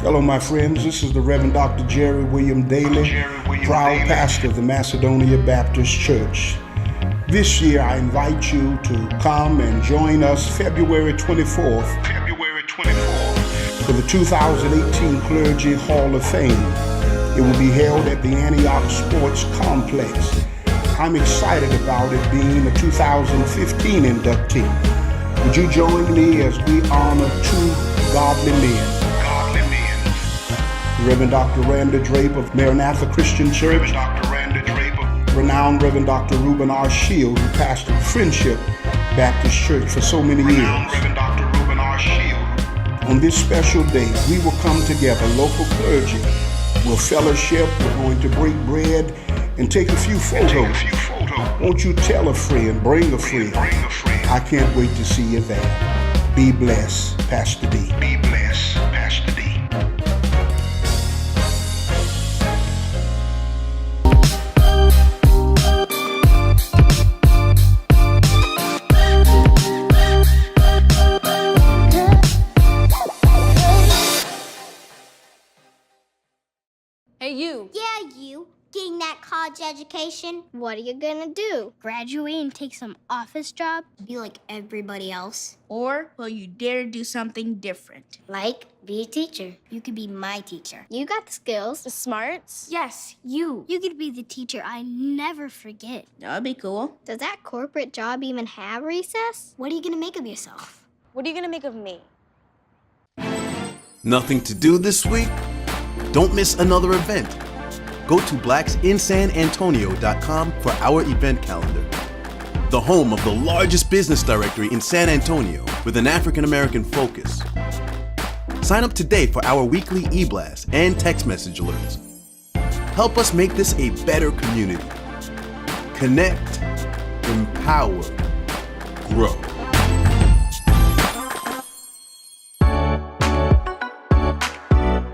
Hello, my friends. This is the Reverend Dr. Jerry William Daly, proud pastor of the Macedonia Baptist Church. This year, I invite you to come and join us February 24th for the 2018 Clergy Hall of Fame. It will be held at the Antioch Sports Complex. I'm excited about it being a 2015 inductee. Would you join me as we honor two godly men? Reverend Dr. Randa Drape of Maranatha Christian Church, renowned Reverend Dr. Reuben R. Shield, who pastored Friendship Baptist Church for so many years. On this special day, we will come together, local clergy, we'll fellowship, we're going to break bread and take a few photos. Won't you tell a friend, bring a friend. I can't wait to see you there. Be blessed, Pastor D. Be blessed, Pastor D. Hey, you. Yeah, you. Getting that college education. What are you gonna do? Graduate and take some office job? Be like everybody else? Or will you dare do something different? Like, be a teacher. You could be my teacher. You got the skills. The smarts? Yes, you. You could be the teacher I never forget. That'd be cool. Does that corporate job even have recess? What are you gonna make of yourself? What are you gonna make of me? Nothing to do this week? Don't miss another event. Go to blacksinsanantonio.com for our event calendar. The home of the largest business directory in San Antonio with an African American focus. Sign up today for our weekly e-blast and text message alerts. Help us make this a better community. Connect, empower, grow.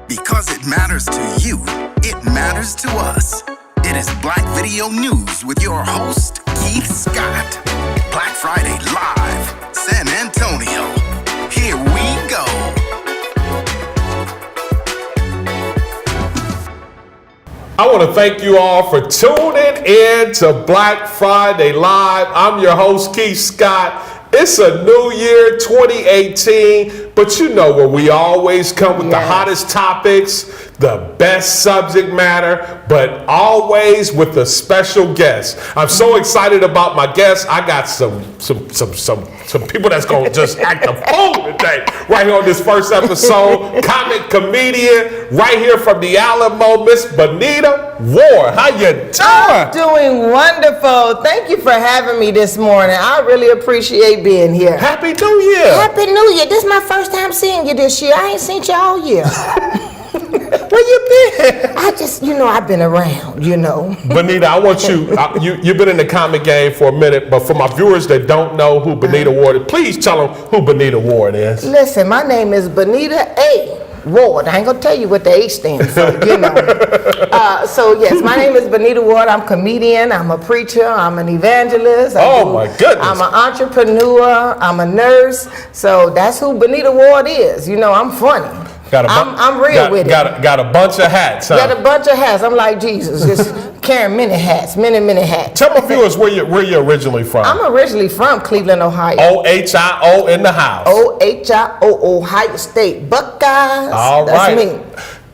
Because it matters to you, it matters to us. It is Black Video News with your host, Keith Scott. Black Friday Live, San Antonio. Here we go. I want to thank you all for tuning in to Black Friday Live. I'm your host, Keith Scott. It's a new year, 2018, but you know where we always come with the hottest topics, the best subject matter, but always with a special guest. I'm so excited about my guests. I got some people that's gonna just act a fool today, right here on this first episode. Comic comedian, right here from the Alamo, Miss Bonita Ward. How you doing? I'm doing wonderful. Thank you for having me this morning. I really appreciate being here. Happy New Year. Happy New Year. This is my first time seeing you this year. I ain't seen you all year. Where you been? I just, I've been around, Bonita, I want you've been in the comic game for a minute, but for my viewers that don't know who Bonita Ward is, please tell them who Bonita Ward is. Listen, my name is Bonita Ward. I ain't gonna tell you what the H stands for, So yes, my name is Bonita Ward. I'm a comedian, I'm a preacher, I'm an evangelist. My goodness. I'm an entrepreneur, I'm a nurse. So that's who Bonita Ward is. I'm funny. I'm real with it. Got a bunch of hats, huh? Got a bunch of hats. I'm like Jesus, just carrying many hats, many hats. Tell my viewers where you're originally from. I'm originally from Cleveland, Ohio. OHIO in the house. OHIO, Ohio State Buckeyes. All That's right. me.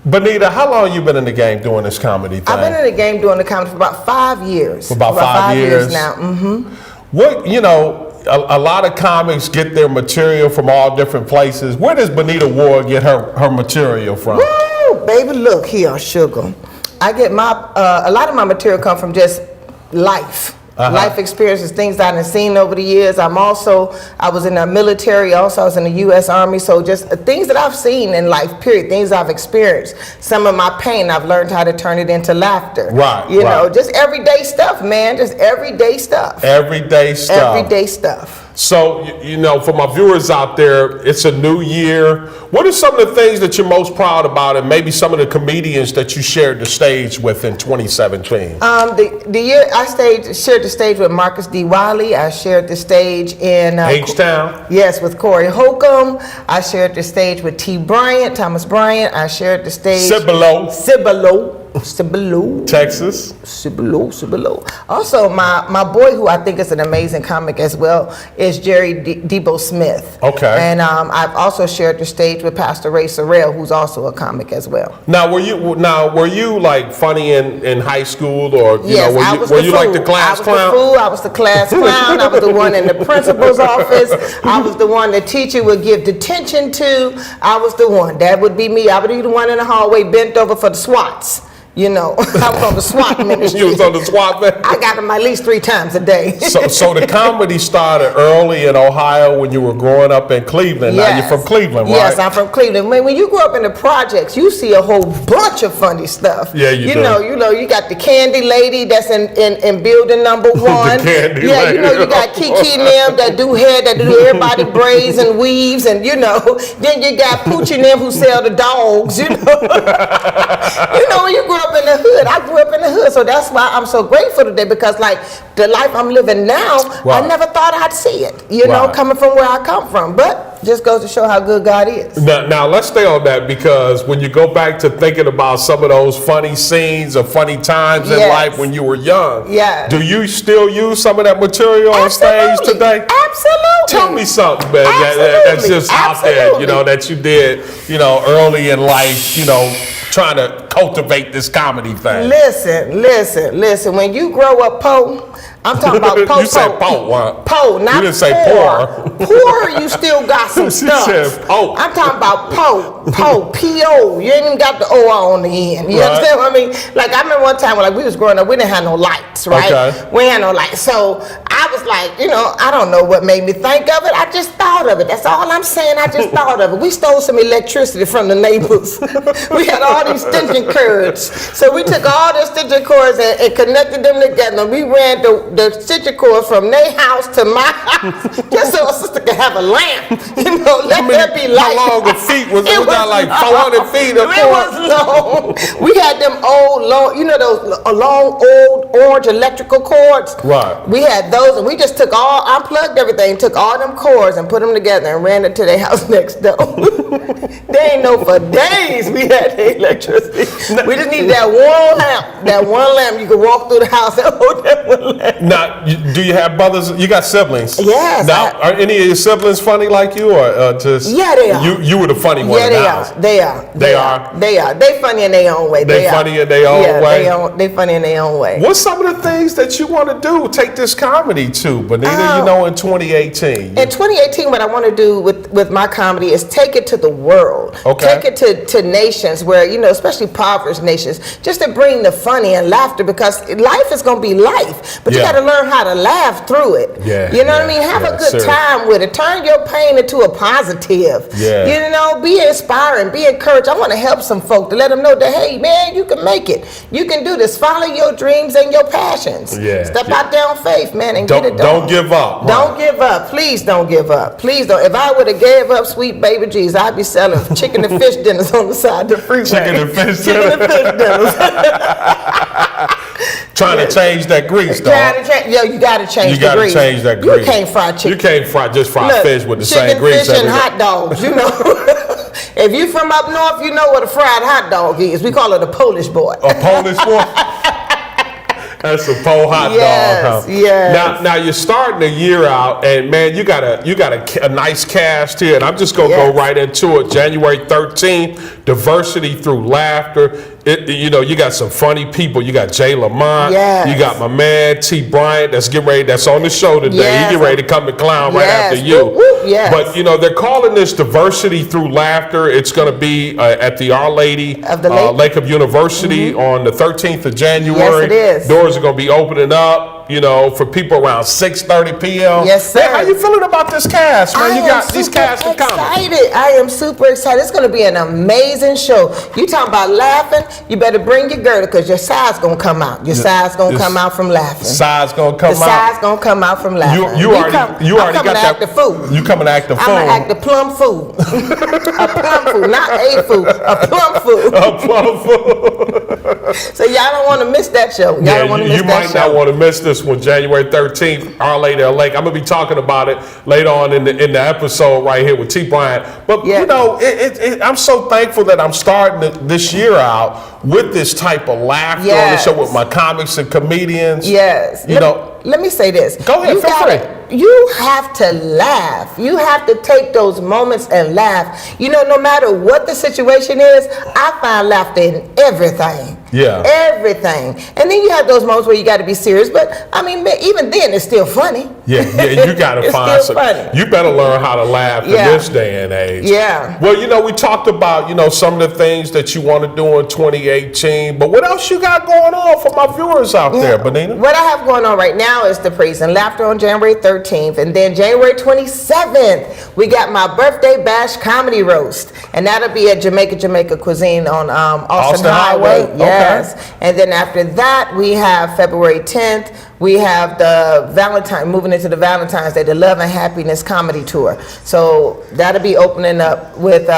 Bonita, how long you been in the game doing this comedy thing? I've been in the game doing the comedy for about 5 years. For about 5 years now. Mm-hmm. What a lot of comics get their material from all different places. Where does Bonita Ward get her material from? Woo, baby, look here, sugar. I get a lot of my material come from just life. Life experiences, things that I've seen over the years. I was in the military, also I was in the U.S. Army, so just things that I've seen in life, period, things I've experienced. Some of my pain, I've learned how to turn it into laughter. Right, just everyday stuff, man, just everyday stuff. Everyday stuff. Everyday stuff. So, for my viewers out there, it's a new year. What are some of the things that you're most proud about, and maybe some of the comedians that you shared the stage with in 2017? The year I shared the stage with Marcus D. Wiley. I shared the stage in H-Town? Yes, with Corey Holcomb. I shared the stage with T. Bryant, Thomas Bryant. I shared the stage. Cibolo. Texas. Cibolo. Also, my boy, who I think is an amazing comic as well, is Jerry Debo Smith. Okay. And I've also shared the stage with Pastor Ray Sorrell, who's also a comic as well. Now, were you like funny in high school, or yes, were you like the class clown? I was the fool. I was the class clown. I was the one in the principal's office. I was the one the teacher would give detention to. I was the one. That would be me. I would be the one in the hallway bent over for the SWATs. I was on the SWAT ministry. You was on the SWAT ministry? I got them at least 3 times a day. So the comedy started early in Ohio when you were growing up in Cleveland. Yes. Now you're from Cleveland, right? Yes, I'm from Cleveland. When you grow up in the projects, you see a whole bunch of funny stuff. Yeah, you do. You got the candy lady that's in building number 1. The candy lady. You got Kiki and them that do hair, that do everybody braids and weaves, and then you got Poochie and them who sell the dogs, when you grow up in the hood. I grew up in the hood, so that's why I'm so grateful today, because like the life I'm living now, right. I never thought I'd see it, right. coming from where I come from. But just goes to show how good God is. Now let's stay on that, because when you go back to thinking about some of those funny scenes or funny times in life when you were young, do you still use some of that material on stage today? Absolutely. Tell me something, man, that's just out there, that you did, early in life, trying to cultivate this comedy thing. Listen. When you grow up poor, I'm talking about poor. You said poor, what? Poor, not you didn't say poor. Poor, you still got some stuff. Said poor. I'm talking about poor, P-O. You ain't even got the O on the end. You understand what I mean? Like, I remember one time when we was growing up, we didn't have no lights, right? Okay. We had no lights. So I was like, I don't know what made me think of it. I just thought of it. That's all I'm saying. I just thought of it. We stole some electricity from the neighbors. We had all these extension cords. So we took all the extension cords and connected them together. We ran the extension cord from their house to my house, just so a sister could have a lamp. Let there be light. How long the feet was it? Was that like 400 feet? It was long. We had them old, long, those long, old orange electrical cords. Right. We had those, and we just unplugged everything, took all them cords and put them together and ran it to their house next door. They ain't know for days we had the electricity. We just needed that one lamp. That one lamp, you could walk through the house and hold that one lamp. Now, do you have brothers? You got siblings? Yes. Now, are any of your siblings funny like you, or just? Yeah, they are. You were the funny one in the house. They are. They are. They funny in their own way. They funny in their own way. They funny in their own way. What's some of the things that you want to do? Take this comedy to, Bonita. In 2018. In 2018, what I want to do with my comedy is take it to the world. Okay. Take it to nations where especially impoverished nations, just to bring the funny and laughter, because life is going to be life, but you got to learn how to laugh through it. Yeah. You know what I mean? Have a good time with it. Turn your pain into a positive. Yeah. Be inspiring, be encouraged. I want to help some folk to let them know that, hey, man, you can make it. You can do this. Follow your dreams and your passions. Yeah. Step out there on faith, man, and get it done. Don't give up. Don't give up. Please don't give up. Please don't. If I would have gave up, sweet baby Jesus, I'd be selling chicken and fish dinners on the side of the freeway. Chicken and fish dinners. Trying to change that grease, dog. You got to change the grease. You got to change that grease. You can't fry chicken. You can't just fry fish with the same Chicken, grease. fish, and hot dogs, If you from up north, you know what a fried hot dog is. We call it a Polish boy. A Polish boy? That's a pole hot dog, huh? Yes. Now you're starting the year out, and man, you got a nice cast here, and I'm just gonna go right into it. January 13th, diversity through laughter. You got some funny people. You got Jay Lamont. Yes. You got my man T. Bryant. That's on the show today. Yes. He get ready to come and clown right after you. Woo, woo, yes. But they're calling this diversity through laughter. It's going to be at the Our Lady of the Lake of University on the 13th of January. Yes, it is. Doors are going to be opening up. you know, for people around 6:30 p.m. Yes, sir. Man, how you feeling about this cast, man? You got these cast and comedy. I am super excited. It's going to be an amazing show. You talking about laughing? You better bring your girdle because your side's going to come out. Your side's going to come out from laughing. Side's going to come out. The side's going to come out from laughing. You already got that. Act the fool. You coming to act the fool. I'm going to act the plum fool. A plum fool, not a fool. A plum fool. A plum fool. So y'all don't want to miss that show. Y'all don't want to miss that show. You might not want to miss this one, January 13th, Our Lady of the Lake. I'm going to be talking about it later on in the episode right here with T. Bryant. But, you know, I'm so thankful that I'm starting this year out with this type of laughter on the show with my comics and comedians. Yes. You know. Let me say this. Go ahead, feel free. You have to laugh. You have to take those moments and laugh. You know, no matter what the situation is, I find laughter in everything. Yeah. Everything. And then you have those moments where you got to be serious. But, I mean, even then, it's still funny. Yeah, you got to find some. Funny. You better learn how to laugh in this day and age. Yeah. Well, you know, we talked about, you know, some of the things that you want to do in 2018. But what else you got going on for my viewers out there, Bonita? What I have going on right now is the Praise and Laughter on January 13th. And then January 27th, we got my birthday bash comedy roast. And that'll be at Jamaica Cuisine on Austin Highway. Yes. Okay. And then after that, we have February 10th. We have the moving into the Valentine's Day, the Love and Happiness Comedy Tour. So that'll be opening up with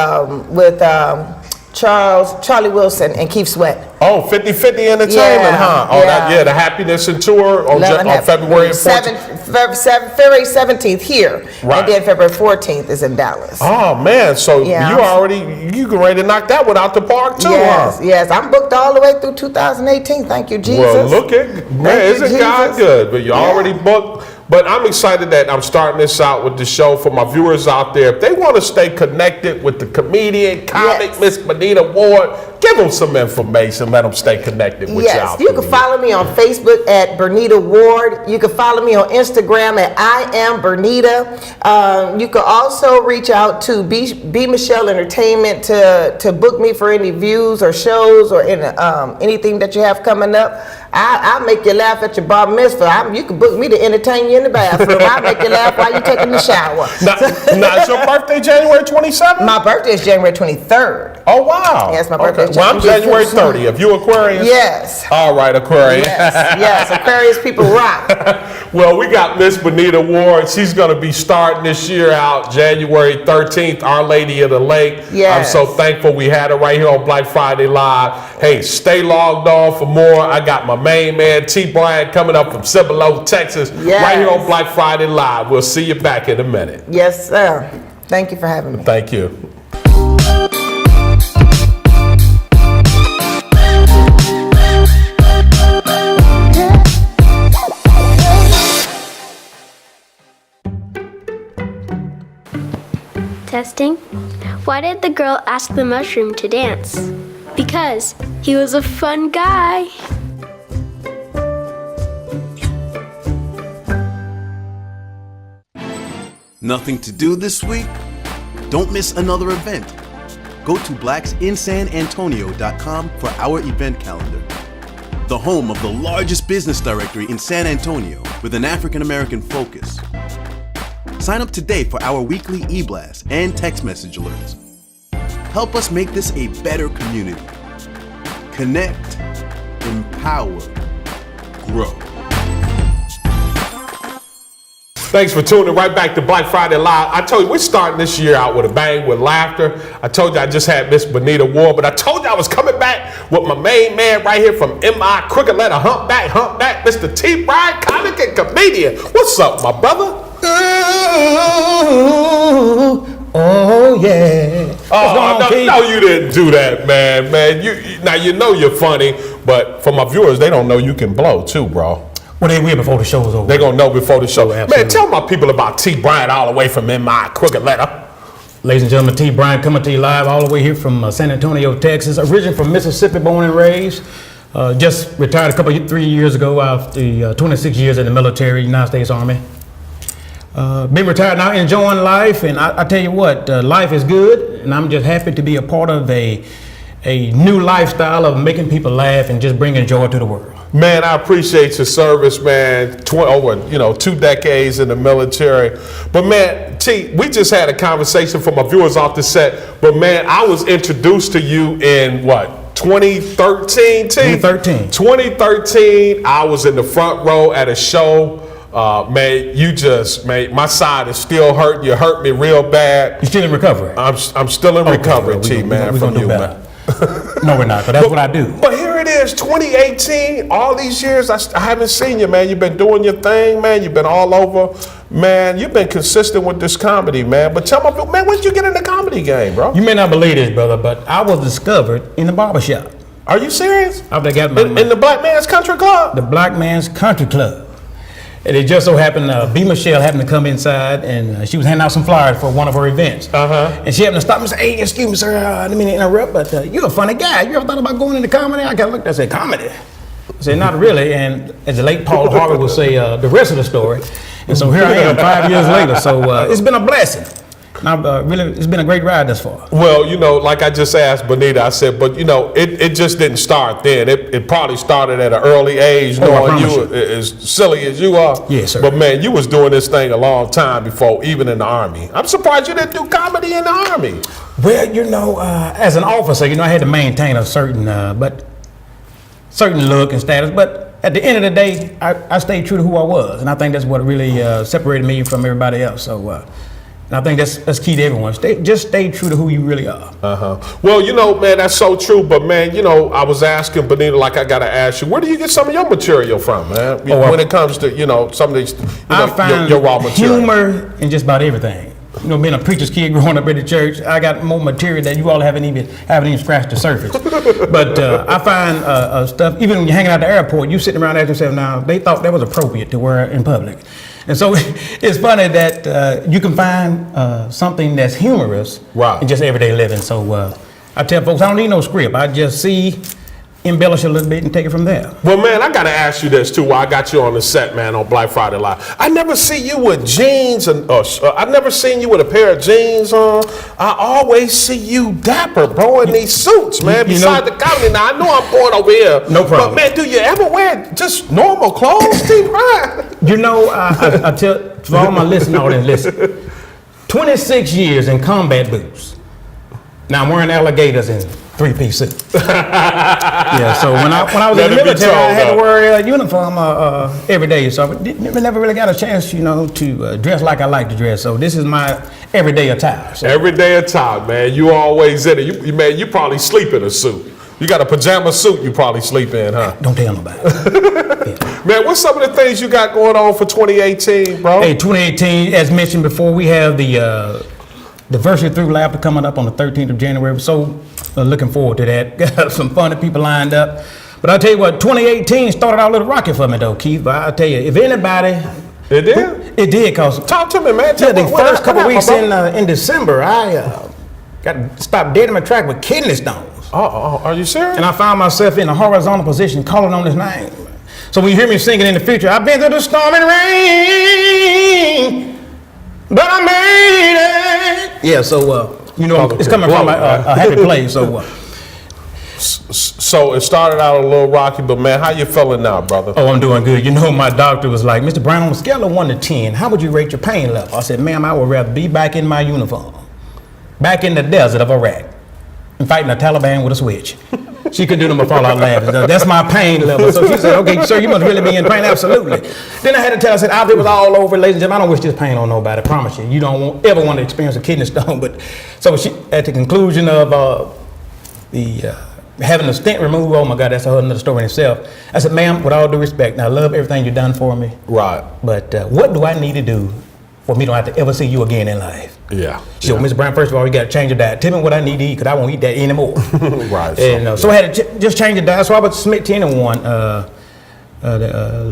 Charlie Wilson and Keith Sweat. Oh, 50-50 Entertainment, huh? Oh, the Happiness and Tour on February 14th. February 17th here. Right. And then February 14th is in Dallas. Oh, man. So you get ready to knock that one out the park, too, huh? Yes. I'm booked all the way through 2018. Thank you, Jesus. Well, look at, man, isn't God good? But you're already booked. But I'm excited that I'm starting this out with the show for my viewers out there. If they want to stay connected with the comedian, comic, Miss Bonita Ward, give them some information. Let them stay connected with you out there. You can follow me on Facebook at Bernita Ward. You can follow me on Instagram at I am Bernita. You can also reach out to B Michelle Entertainment to book me for any views or shows or anything that you have coming up. I'll make you laugh at your bar mitzvah. You can book me to entertain you in the bathroom. I'll make you laugh while you're taking the shower. Now, is your birthday January 27th? My birthday is January 23rd. Oh, wow. Yes, my birthday is Well, I'm January 30th. You Aquarius? Yes. All right, Aquarius. Yes, Aquarius people rock. Well, we got Miss Bonita Ward. She's going to be starting this year out January 13th, Our Lady of the Lake. Yes. I'm so thankful we had her right here on Black Friday Live. Hey, stay logged on for more. I got my main man, T. Bryant, coming up from Cibolo, Texas, right here on Black Friday Live. We'll see you back in a minute. Yes, sir. Thank you for having me. Thank you. Testing. Why did the girl ask the mushroom to dance? Because he was a fun guy. Nothing to do this week? Don't miss another event. Go to blacksinsanantonio.com for our event calendar. The home of the largest business directory in San Antonio with an African American focus. Sign up today for our weekly e-blast and text message alerts. Help us make this a better community. Connect, empower, grow. Thanks for tuning right back to Black Friday Live. I told you, we're starting this year out with a bang, with laughter. I told you I just had Miss Bonita Ward, but I told you I was coming back with my main man right here from MI Crooked Letter, Humpback, Mr. T. Bryant, comic and comedian. What's up, my brother? Oh yeah. Oh, no, you didn't do that, man. Now you know you're funny, but for my viewers, they don't know you can blow too, bro. Well, they will before the show is over. They're going to know before the show. Oh, man, tell my people about T. Bryant all the way from MI Crooked Letter. Ladies and gentlemen, T. Bryant coming to you live all the way here from San Antonio, Texas. Originally from Mississippi, born and raised. Just retired 3 years ago after 26 years in the military, United States Army. Been retired now, enjoying life. And I tell you what, life is good. And I'm just happy to be a part of a new lifestyle of making people laugh and just bringing joy to the world. Man, I appreciate your service, man. 2 decades in the military. But man, T, we just had a conversation for my viewers off the set. But man, I was introduced to you in what? 2013, T? 2013, I was in the front row at a show. Man, my side is still hurting. You hurt me real bad. You're still in recovery? I'm still in recovery, T, man, from you, man. No, we're not, but that's what I do. But here it is, 2018, all these years, I haven't seen you, man. You've been doing your thing, man. You've been all over. Man, you've been consistent with this comedy, man. But tell me, man, when did you get in the comedy game, bro? You may not believe this, brother, but I was discovered in the barbershop. Are you serious? After I got in the Black Man's Country Club? The Black Man's Country Club. And it just so happened, B. Michelle happened to come inside, and she was handing out some flyers for one of her events. And she happened to stop me and say, "Hey, excuse me, sir, I didn't mean to interrupt, but you're a funny guy. You ever thought about going into comedy?" I got looked, I said, "Comedy?" I said, "Not really." And as the late Paul Harvey would say, the rest of the story. And so here I am 5 years later. So it's been a blessing. And it's been a great ride thus far. Well, like I just asked Bonita, I said, but it just didn't start then. It probably started at an early age, knowing you as silly as you are. Yes, sir. But man, you was doing this thing a long time before, even in the Army. I'm surprised you didn't do comedy in the Army. Well, as an officer, I had to maintain a certain look and status, but at the end of the day, I stayed true to who I was, and I think that's what really separated me from everybody else. So. And I think that's key to everyone. Just stay true to who you really are. Well, man, that's so true. But man, I was asking Bonita, like I gotta ask you, where do you get some of your material from, man? When it comes to some of these, I find your raw material. Humor in just about everything. Being a preacher's kid growing up in the church, I got more material that you all haven't even scratched the surface. But I find stuff, even when you're hanging out at the airport, you sitting around asking yourself, now, they thought that was appropriate to wear in public. And so it's funny that you can find something that's humorous in just everyday living. So I tell folks, I don't need no script. I just embellish a little bit and take it from there. Well, man, I gotta ask you this too. While I got you on the set, man, on Black Friday Live, I never see you with jeans I've never seen you with a pair of jeans on. I always see you dapper, bro, in these suits, man. Besides the comedy, now I know I'm going over here. No problem. But man, do you ever wear just normal clothes, T. Bryant? I tell for all my listening audience, listen. 26 years in combat boots. Now I'm wearing alligators in three-piece suit. Yeah, so when I was in the military, I had to wear a uniform every day. So I never really got a chance, to dress like I like to dress. So this is my everyday attire. So. Everyday attire, man. You always in it. You probably sleep in a suit. You got a pajama suit you probably sleep in, huh? Don't tell nobody. Yeah. Man, what's some of the things you got going on for 2018, bro? Hey, 2018, as mentioned before, we have the Diversity Through Laughter coming up on the 13th of January. So looking forward to that. Got some funny people lined up. But I'll tell you what, 2018 started out a little rocky for me though, Keith. But I'll tell you, if anybody... It did? It did, cause... Talk to me, man. The first couple weeks in December, I got stopped dead in my track with kidney stones. Are you serious? And I found myself in a horizontal position calling on his name. So when you hear me singing in the future, I've been through the storm and rain, but I made it. Yeah, so, it's coming from a happy place. So it started out a little rocky, but man, how you feeling now, brother? Oh, I'm doing good. My doctor was like, Mr. Brown, on a scale of 1 to 10, how would you rate your pain level? I said, ma'am, I would rather be back in my uniform, back in the desert of Iraq, and fighting the Taliban with a switch. She couldn't do them before I laughed. That's my pain level. So she said, okay, sir, you must really be in pain. Absolutely. Then I had to tell her, I said, it was all over, ladies and gentlemen. I don't wish this pain on nobody. I promise you. You don't ever want to experience a kidney stone. But so she, at the conclusion of having a stent removed, oh my God, that's another story in itself. I said, ma'am, with all due respect, now I love everything you've done for me. Right. But what do I need to do for me to not have to ever see you again in life? Yeah. So, Mr. Brown, first of all, you got to change your diet. Tell me what I need to eat, because I won't eat that anymore. Right. And so I had to just change the diet. So I would submit to anyone,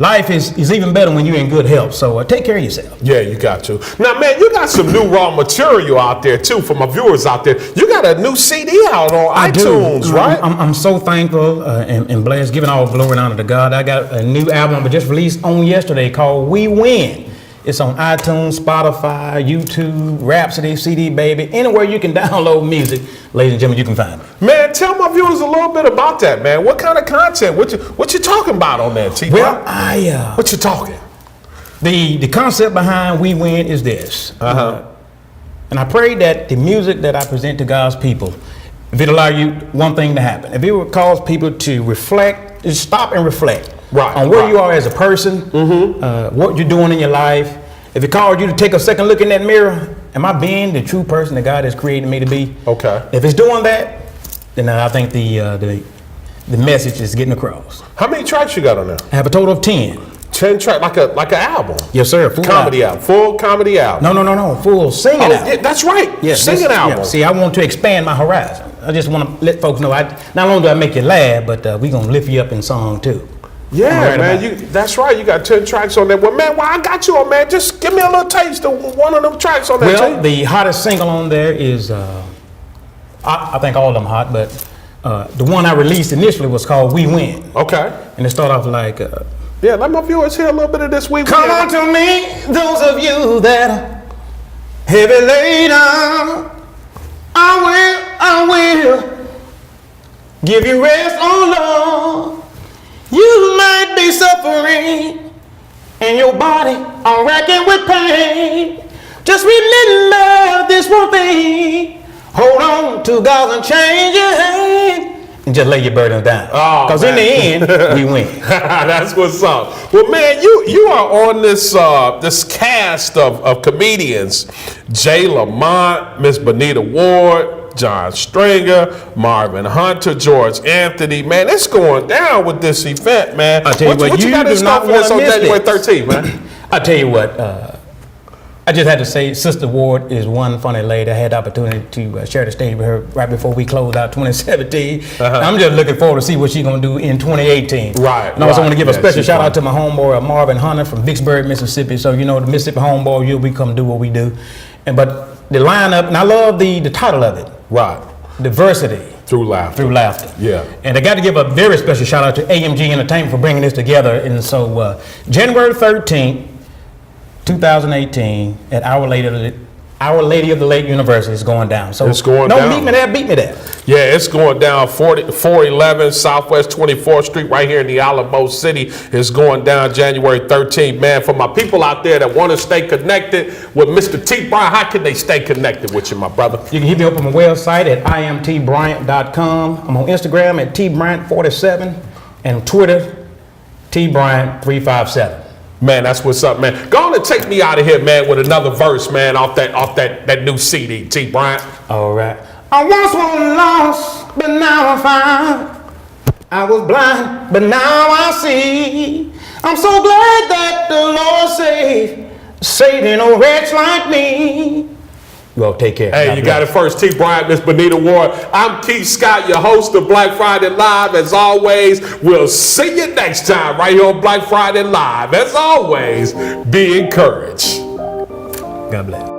life is even better when you're in good health. So take care of yourself. Yeah, you got to. Now, man, you got some new raw material out there, too, for my viewers out there. You got a new CD out on iTunes, right? I'm so thankful and blessed, giving all glory and honor to God. I got a new album I just released on yesterday called We Win. It's on iTunes, Spotify, YouTube, Rhapsody, CD Baby, anywhere you can download music, ladies and gentlemen, you can find it. Man, tell my viewers a little bit about that, man. What kind of content? What you talking about on that, T? Well, what you talking? The concept behind We Win is this. And I pray that the music that I present to God's people, if it allow you one thing to happen, if it would cause people to reflect, just stop and reflect on where you are as a person, what you're doing in your life. If it calls you to take a second look in that mirror, am I being the true person that God has created me to be? Okay. If it's doing that, then I think the message is getting across. How many tracks you got on there? I have a total of 10. 10 tracks, like an album? Yes, sir. Full comedy album. Full comedy album. No. Full singing album. Yeah, that's right. Yes, singing album. Yeah. See, I want to expand my horizon. I just want to let folks know, not only do I make you laugh, but we going to lift you up in song too. Yeah, man. That's right. You got 10 tracks on there. Well, man, I got you on, man. Just give me a little taste of one of them tracks on there. Well, the hottest single on there is, I think all of them hot, but the one I released initially was called We Win. Okay. And it started off like... yeah, let my viewers hear a little bit of this. We Come on to me, those of you that are heavy laden. I will give you rest, oh Lord. You might be suffering and your body are racking with pain. Just remember this one thing. Hold on to God's unchanging hand. And just lay your burdens down. Because in the end, we win. That's what's up. Well, man, you are on this this cast of comedians: Jay Lamont, Miss Bonita Ward, John Stringer, Marvin Hunter, George Anthony. Man, it's going down with this event, man. I tell you what, you got do in store not for this on want to January miss 13th, man? I tell you what. I just had to say, Sister Ward is one funny lady. I had the opportunity to share the stage with her right before we closed out 2017. I'm just looking forward to see what she's going to do in 2018. Right. And I also want to give a special shout out to my homeboy Marvin Hunter from Vicksburg, Mississippi. So, you know, the Mississippi homeboy, we come do what we do. But the lineup, and I love the title of it. Right. Diversity. Through laughter. Yeah. And I got to give a very special shout out to AMG Entertainment for bringing this together. And so, January 13th, 2018 at Our Lady of the Lake University is going down. So it's going down. Beat me there. Yeah, it's going down 411 Southwest 24th Street right here in the Alamo City. It's going down January 13th. Man, for my people out there that want to stay connected with Mr. T. Bryant, how can they stay connected with you, my brother? You can hit me up on my website at imtbryant.com. I'm on Instagram at tbryant47 and Twitter tbryant357. Man, that's what's up, man. Go on and take me out of here, man, with another verse, man, off that new CD, T. Bryant. All right. I once was lost, but now I'm found. I was blind, but now I see. I'm so glad that the Lord saving a wretch like me. Well, take care. Hey, you got it first. T. Bryant, Miss Bonita Ward. I'm Keith Scott, your host of Black Friday Live. As always, we'll see you next time right here on Black Friday Live. As always, be encouraged. God bless.